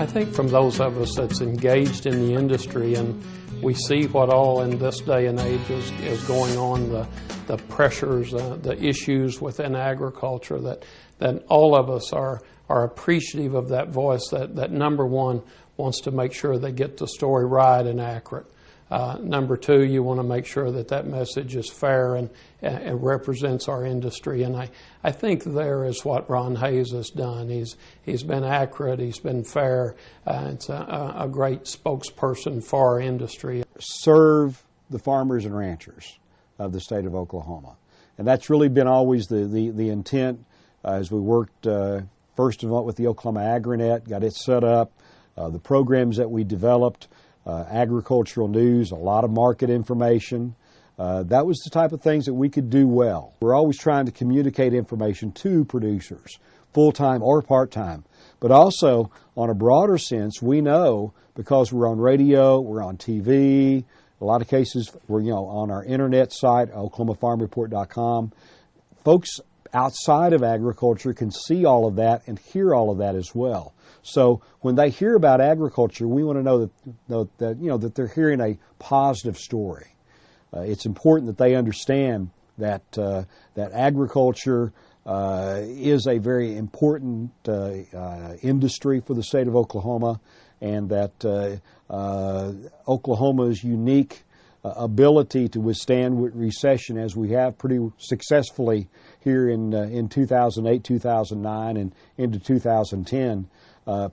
I think from those of us that's engaged in the industry and we see what all in this day and age is going on, the pressures, the issues within agriculture, that all of us are appreciative of that voice that number one wants to make sure they get the story right and accurate. Number two, you want to make sure that message is fair and represents our industry. And I think there is what Ron Hayes has done. He's been accurate, he's been fair. It's a great spokesperson for our industry. Serve the farmers and ranchers of the state of Oklahoma. And that's really been always the intent as we worked first of all with the Oklahoma AgriNet, got it set up, the programs that we developed, agricultural news, a lot of market information. That was the type of things that we could do well. We're always trying to communicate information to producers, full-time or part-time. But also, on a broader sense, we know because we're on radio, we're on TV, a lot of cases we're on our internet site, OklahomaFarmReport.com. Folks outside of agriculture can see all of that and hear all of that as well. So when they hear about agriculture, we want to know that they're hearing a positive story. It's important that they understand that agriculture is a very important industry for the state of Oklahoma, and that Oklahoma's unique ability to withstand recession, as we have pretty successfully here in 2008, 2009, and into 2010.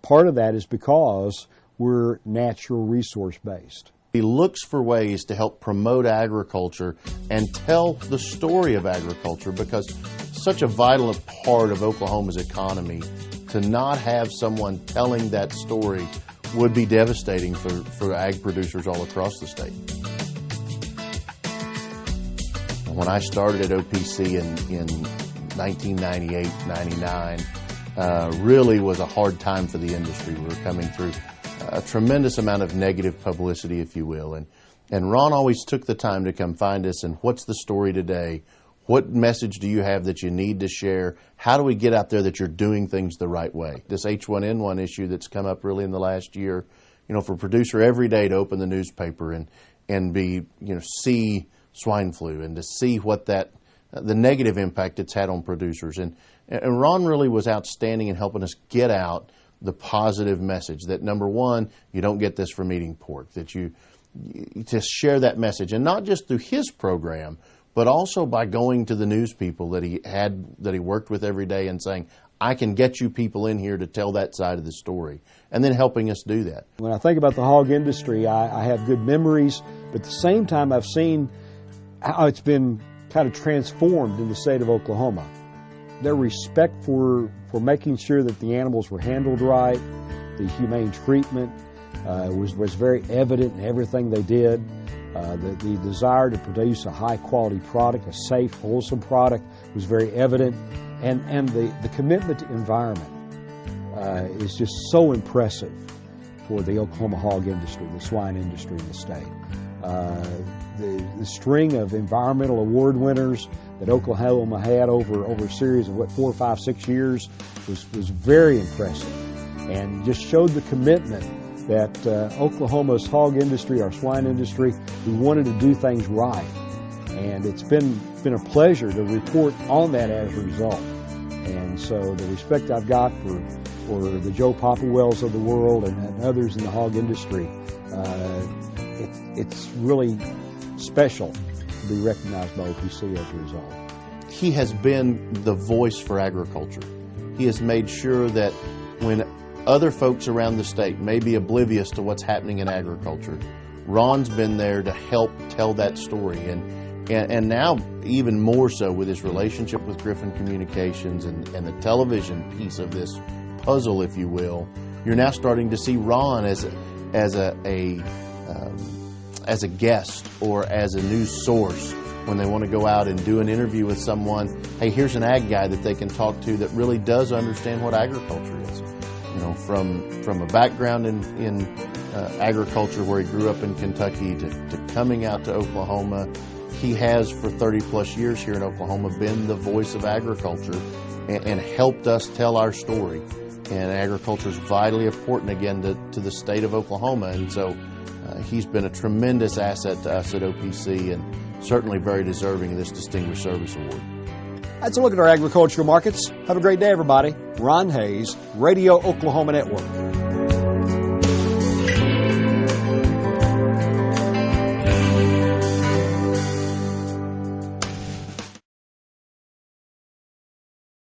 Part of that is because we're natural resource based. He looks for ways to help promote agriculture and tell the story of agriculture, because it's such a vital part of Oklahoma's economy. To not have someone telling that story would be devastating for ag producers all across the state. When I started at OPC in 1998, 99, really was a hard time for the industry. We were coming through a tremendous amount of negative publicity, if you will. And Ron always took the time to come find us and what's the story today? What message do you have that you need to share? How do we get out there that you're doing things the right way? This H1N1 issue that's come up really in the last year, for a producer every day to open the newspaper and see swine flu and to see what the negative impact it's had on producers. And Ron really was outstanding in helping us get out the positive message that, number one, you don't get this from eating pork, that you to share that message, and not just through his program, but also by going to the news people that he worked with every day and saying, I can get you people in here to tell that side of the story, and then helping us do that. When I think about the hog industry, I have good memories, but at the same time I've seen how it's been kind of transformed in the state of Oklahoma. Their respect for making sure that the animals were handled right, the humane treatment was very evident in everything they did. The desire to produce a high-quality product, a safe, wholesome product, was very evident. And the commitment to environment is just so impressive for the Oklahoma hog industry, the swine industry in the state. The string of environmental award winners that Oklahoma had over a series of 4, 5, 6 years was very impressive, and just showed the commitment that Oklahoma's hog industry, our swine industry, we wanted to do things right. And it's been a pleasure to report on that as a result. And so the respect I've got for the Joe Popplewells of the world and others in the hog industry, it's really special to be recognized by OPC as a result. He has been the voice for agriculture. He has made sure that when other folks around the state may be oblivious to what's happening in agriculture, Ron's been there to help tell that story. And now even more so with his relationship with Griffin Communications and the television piece of this puzzle, if you will, you're now starting to see Ron as a guest or as a news source when they want to go out and do an interview with someone. Hey, here's an ag guy that they can talk to that really does understand what agriculture is. From a background in agriculture where he grew up in Kentucky to coming out to Oklahoma, he has for 30 plus years here in Oklahoma been the voice of agriculture and helped us tell our story. and agriculture is vitally important again to the state of Oklahoma. And so he's been a tremendous asset to us at OPC and certainly very deserving of this Distinguished Service Award. That's a look at our agricultural markets. Have a great day, everybody. Ron Hayes, Radio Oklahoma Network.